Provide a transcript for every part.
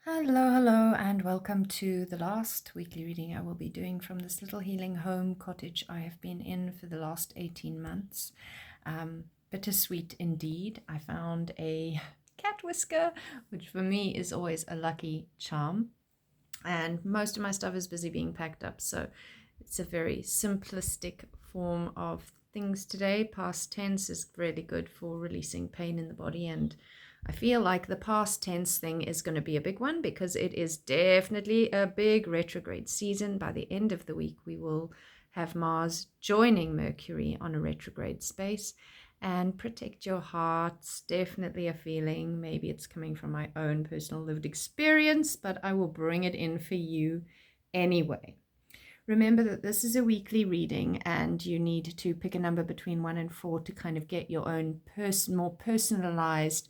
Hello, and welcome to the last weekly reading I will be doing from this little healing home cottage I have been in for the last 18 months. Bittersweet indeed. I found a cat whisker, which for me is always a lucky charm. And most of my stuff is busy being packed up, so it's a very simplistic form of things today. Past tense is really good for releasing pain in the body, and I feel like the past tense thing is going to be a big one because it is definitely a big retrograde season. By the end of the week, we will have Mars joining Mercury on a retrograde space. And protect your heart's definitely a feeling. Maybe it's coming from my own personal lived experience, but I will bring it in for you anyway. Remember that this is a weekly reading and you need to pick a number between 1 and 4 to kind of get your own more personalized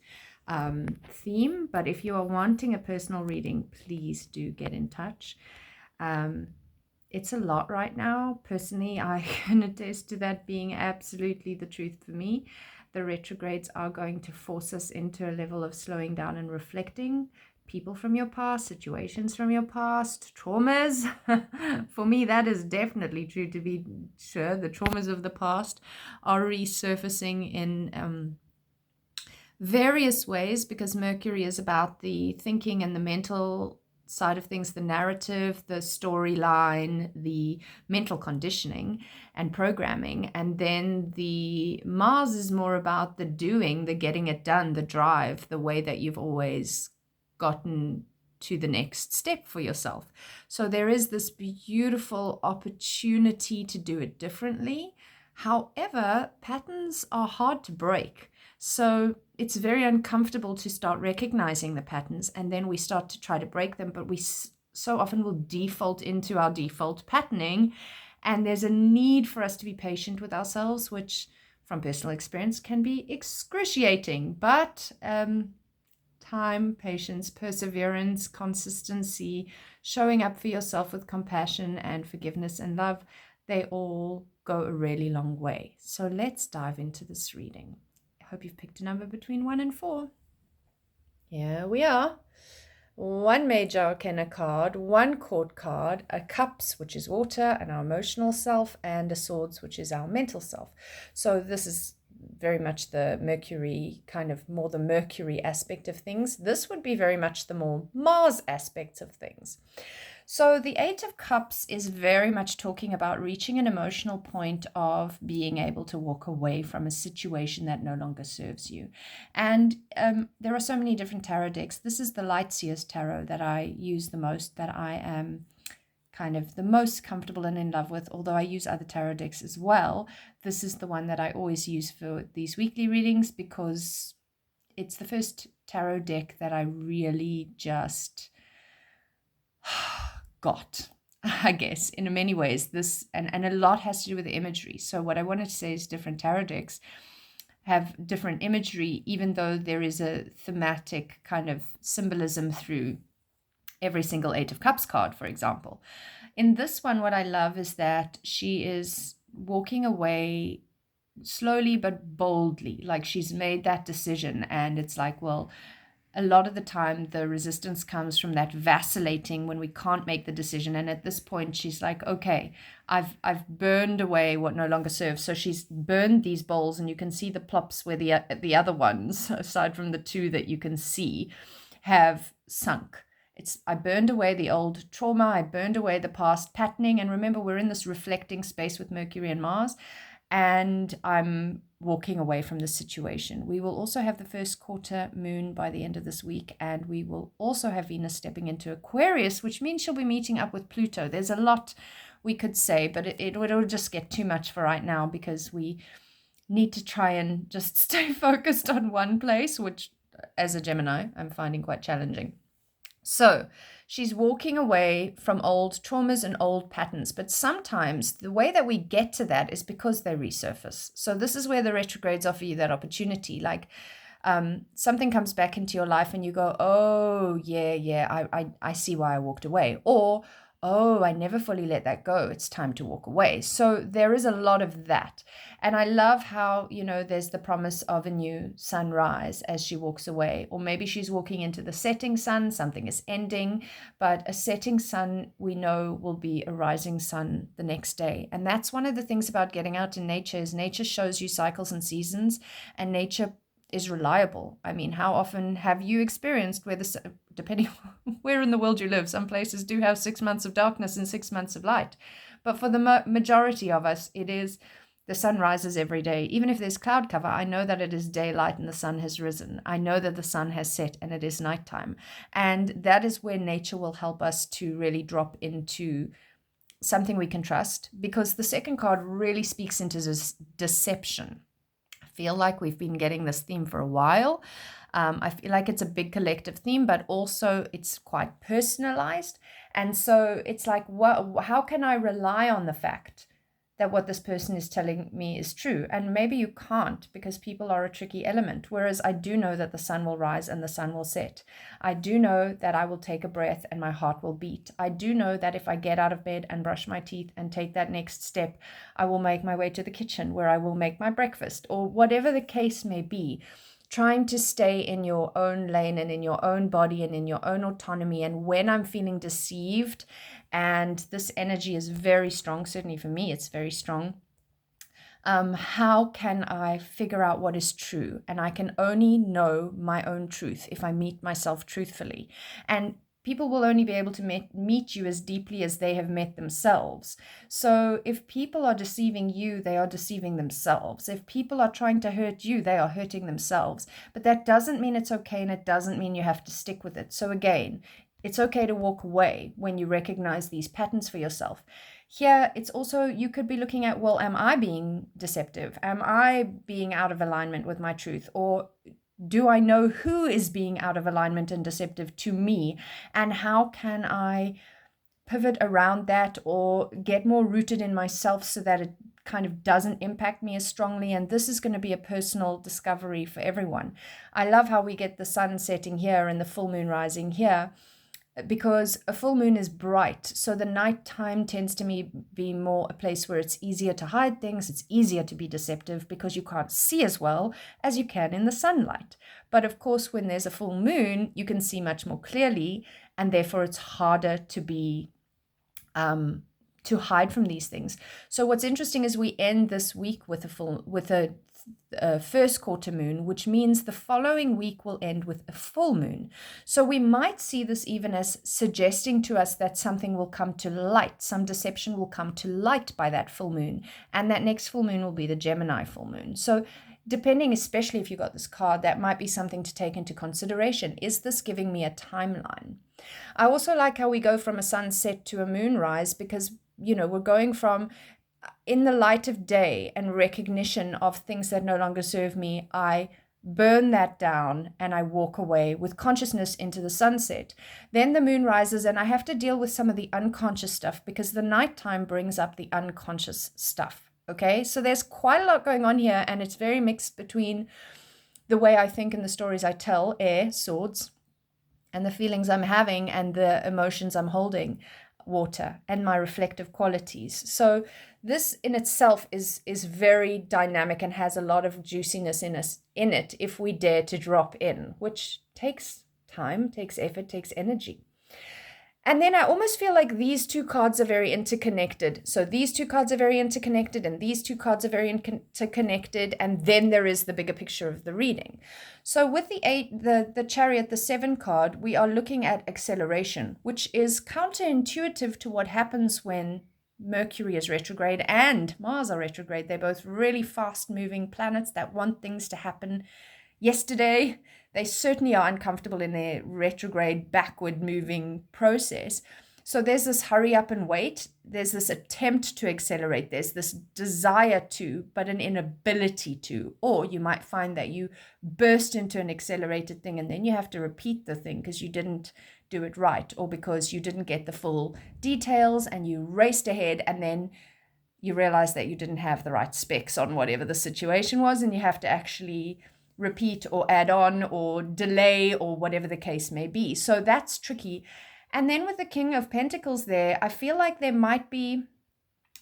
theme. But if you are wanting a personal reading, please do get in touch. It's a lot right now. Personally, I can attest to that being absolutely the truth for me. The retrogrades are going to force us into a level of slowing down and reflecting. People from your past, situations from your past, traumas. For me, that is definitely true, to be sure. The traumas of the past are resurfacing in various ways because Mercury is about the thinking and the mental side of things, the narrative, the storyline, the mental conditioning and programming. And then the Mars is more about the doing, the getting it done, the drive, the way that you've always gotten to the next step for yourself. So there is this beautiful opportunity to do it differently. However, patterns are hard to break. So it's very uncomfortable to start recognizing the patterns, and then we start to try to break them, but we so often will default into our default patterning. And there's a need for us to be patient with ourselves, which from personal experience can be excruciating. But time, patience, perseverance, consistency, showing up for yourself with compassion and forgiveness and love, they all go a really long way. So let's dive into this reading. I hope you've picked a number between 1 and 4. Here we are. 1 major arcana card, 1 court card, a cups, which is water and our emotional self, and a swords, which is our mental self. So this is very much the Mercury, kind of more the Mercury aspect of things. This would be very much the more Mars aspects of things. So the 8 of Cups is very much talking about reaching an emotional point of being able to walk away from a situation that no longer serves you. And there are so many different tarot decks. This is the Lightseer's tarot that I use the most, that I am kind of the most comfortable and in love with, although I use other tarot decks as well. This is the one that I always use for these weekly readings because it's the first tarot deck that I really just got, I guess, in many ways. This and a lot has to do with the imagery. So what I wanted to say is different tarot decks have different imagery, even though there is a thematic kind of symbolism through every single 8 of Cups card, for example. In this one, what I love is that she is walking away slowly but boldly, like she's made that decision. And it's like, well, a lot of the time the resistance comes from that vacillating when we can't make the decision. And at this point, she's like, okay, I've burned away what no longer serves. So she's burned these bowls, and you can see the plops where the other ones, aside from the 2 that you can see, have sunk. I burned away the old trauma. I burned away the past patterning. And remember, we're in this reflecting space with Mercury and Mars, and I'm walking away from the situation. We will also have the first quarter moon by the end of this week, and we will also have Venus stepping into Aquarius, which means she'll be meeting up with Pluto. There's a lot we could say, but it'll just get too much for right now because we need to try and just stay focused on one place, which as a Gemini, I'm finding quite challenging. So she's walking away from old traumas and old patterns, but sometimes the way that we get to that is because they resurface. So this is where the retrogrades offer you that opportunity. Like something comes back into your life and you go, oh, yeah, I see why I walked away. Or, oh, I never fully let that go. It's time to walk away. So there is a lot of that. And I love how, there's the promise of a new sunrise as she walks away. Or maybe she's walking into the setting sun, something is ending, but a setting sun we know will be a rising sun the next day. And that's one of the things about getting out in nature is nature shows you cycles and seasons, and nature is reliable. I mean, how often have you experienced where depending on where in the world you live, some places do have 6 months of darkness and 6 months of light. But for the majority of us, it is the sun rises every day. Even if there's cloud cover, I know that it is daylight and the sun has risen. I know that the sun has set and it is nighttime. And that is where nature will help us to really drop into something we can trust, because the second card really speaks into this deception. Feel like we've been getting this theme for a while. I feel like it's a big collective theme, but also it's quite personalized. And so it's like, how can I rely on the fact that what this person is telling me is true? And maybe you can't, because people are a tricky element. Whereas I do know that the sun will rise and the sun will set. I do know that I will take a breath and my heart will beat. I do know that if I get out of bed and brush my teeth and take that next step, I will make my way to the kitchen where I will make my breakfast, or whatever the case may be. Trying to stay in your own lane and in your own body and in your own autonomy. And when I'm feeling deceived, and this energy is very strong, certainly for me, it's very strong. How can I figure out what is true? And I can only know my own truth if I meet myself truthfully. And people will only be able to meet you as deeply as they have met themselves. So if people are deceiving you, they are deceiving themselves. If people are trying to hurt you, they are hurting themselves. But that doesn't mean it's okay, and it doesn't mean you have to stick with it. So again, it's okay to walk away when you recognize these patterns for yourself. Here, it's also, you could be looking at, well, am I being deceptive? Am I being out of alignment with my truth? Or do I know who is being out of alignment and deceptive to me? And how can I pivot around that or get more rooted in myself so that it kind of doesn't impact me as strongly? And this is going to be a personal discovery for everyone. I love how we get the sun setting here and the full moon rising here, because a full moon is bright. So the nighttime tends to be more a place where it's easier to hide things. It's easier to be deceptive because you can't see as well as you can in the sunlight. But of course, when there's a full moon, you can see much more clearly, and therefore it's harder to be to hide from these things. So what's interesting is we end this week with a first quarter moon, which means the following week will end with a full moon. So we might see this even as suggesting to us that something will come to light, some deception will come to light by that full moon, and that next full moon will be the Gemini full moon. So depending, especially if you got this card, that might be something to take into consideration. Is this giving me a timeline? I also like how we go from a sunset to a moonrise, because we're going from in the light of day and recognition of things that no longer serve me, I burn that down and I walk away with consciousness into the sunset. Then the moon rises and I have to deal with some of the unconscious stuff, because the nighttime brings up the unconscious stuff. Okay, so there's quite a lot going on here, and it's very mixed between the way I think and the stories I tell, air, swords, and the feelings I'm having and the emotions I'm holding, water, and my reflective qualities. So this in itself is very dynamic and has a lot of juiciness in it if we dare to drop in, which takes time, takes effort, takes energy. And then I almost feel like these two cards are very interconnected. So these two cards are very interconnected, and these two cards are very interconnected. And then there is the bigger picture of the reading. So with the Chariot, the 7 card, we are looking at acceleration, which is counterintuitive to what happens when Mercury is retrograde and Mars are retrograde. They're both really fast-moving planets that want things to happen yesterday. They certainly are uncomfortable in their retrograde, backward-moving process. So there's this hurry up and wait. There's this attempt to accelerate. There's this desire to, but an inability to. Or you might find that you burst into an accelerated thing and then you have to repeat the thing because you didn't do it right, or because you didn't get the full details and you raced ahead and then you realize that you didn't have the right specs on whatever the situation was, and you have to actually repeat or add on or delay or whatever the case may be. So that's tricky. And then with the King of Pentacles there, I feel like there might be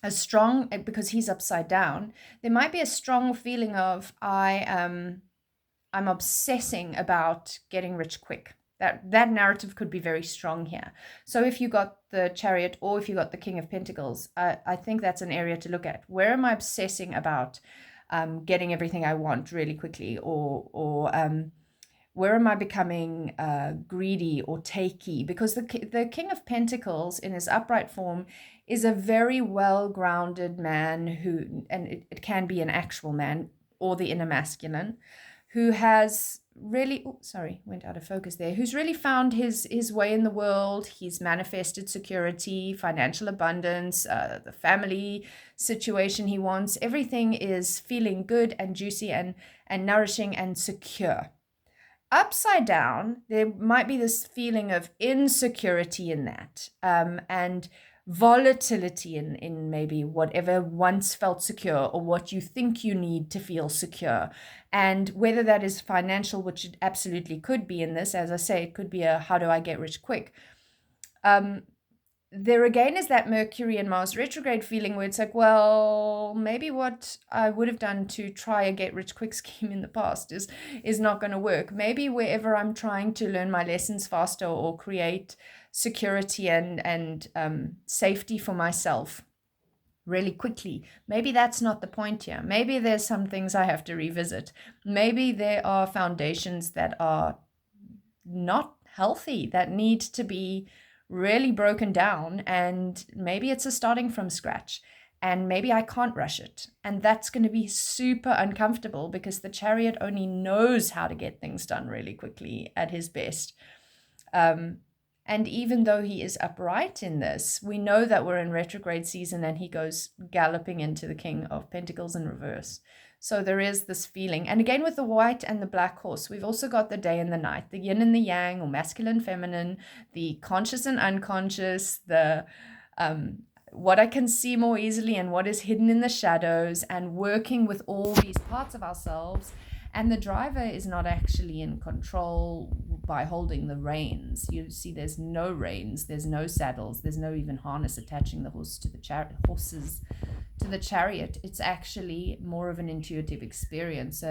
a strong, because he's upside down, there might be a strong feeling of I'm obsessing about getting rich quick. That narrative could be very strong here. So if you got the Chariot or if you got the King of Pentacles, I think that's an area to look at. Where am I obsessing about getting everything I want really quickly, or where am I becoming greedy or takey? Because the King of Pentacles in his upright form is a very well-grounded man who, and it can be an actual man or the inner masculine, who has really, went out of focus there, who's really found his way in the world. He's manifested security, financial abundance, the family situation he wants. Everything is feeling good and juicy and nourishing and secure. Upside down, there might be this feeling of insecurity in that, and volatility in maybe whatever once felt secure or what you think you need to feel secure. And whether that is financial, which it absolutely could be in this, as I say, it could be a how do I get rich quick. There again is that Mercury and Mars retrograde feeling where it's like, well, maybe what I would have done to try a get rich quick scheme in the past is not going to work. Maybe wherever I'm trying to learn my lessons faster or create security and safety for myself really quickly, maybe that's not the point here. Maybe there's some things I have to revisit. Maybe there are foundations that are not healthy, that need to be really broken down, and maybe it's a starting from scratch, and maybe I can't rush it, and that's going to be super uncomfortable because the Chariot only knows how to get things done really quickly at his best. And even though he is upright in this, we know that we're in retrograde season and he goes galloping into the King of Pentacles in reverse. So there is this feeling. And again, with the white and the black horse, we've also got the day and the night, the yin and the yang, or masculine, feminine, the conscious and unconscious, the what I can see more easily and what is hidden in the shadows, and working with all these parts of ourselves. And the driver is not actually in control by holding the reins. You see there's no reins, there's no saddles, there's no even harness attaching the horses to the chariot. It's actually more of an intuitive experience,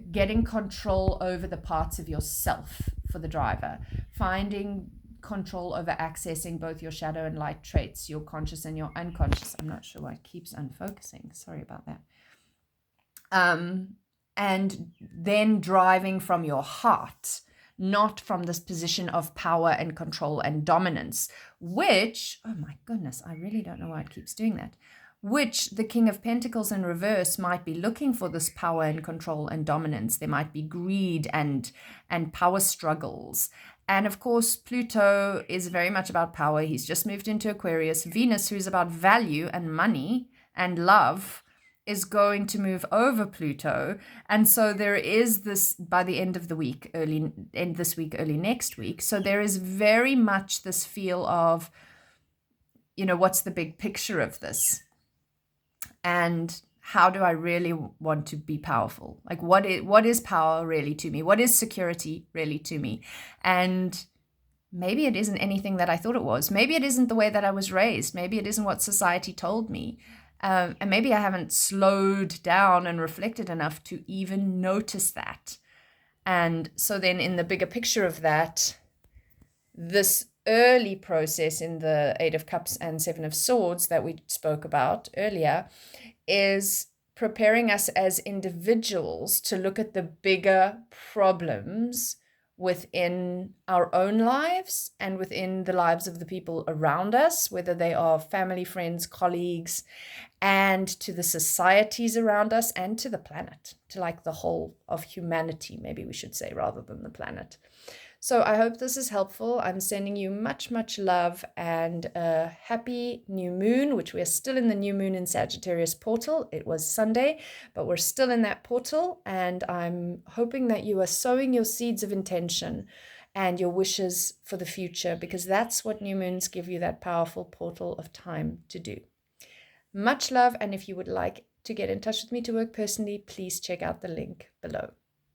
getting control over the parts of yourself for the driver, finding control over accessing both your shadow and light traits, your conscious and your unconscious. I'm not sure why it keeps unfocusing. Sorry about that. And then driving from your heart, not from this position of power and control and dominance, which, oh my goodness, I really don't know why it keeps doing that, which the King of Pentacles in reverse might be looking for, this power and control and dominance. There might be greed and power struggles. And of course, Pluto is very much about power. He's just moved into Aquarius. Venus, who's about value and money and love, is going to move over Pluto. And so there is this, by the end of the week, early next week. So there is very much this feel of, what's the big picture of this? And how do I really want to be powerful? Like, what is power really to me? What is security really to me? And maybe it isn't anything that I thought it was. Maybe it isn't the way that I was raised. Maybe it isn't what society told me. And maybe I haven't slowed down and reflected enough to even notice that. And so then in the bigger picture of that, this early process in the Eight of Cups and Seven of Swords that we spoke about earlier is preparing us as individuals to look at the bigger problems within our own lives and within the lives of the people around us, whether they are family, friends, colleagues, and to the societies around us and to the planet, to like the whole of humanity, maybe we should say, rather than the planet. So I hope this is helpful. I'm sending you much, much love and a happy new moon, which we are still in the new moon in Sagittarius portal. It was Sunday, but we're still in that portal. And I'm hoping that you are sowing your seeds of intention and your wishes for the future, because that's what new moons give you, that powerful portal of time to do. Much love. And if you would like to get in touch with me to work personally, please check out the link below.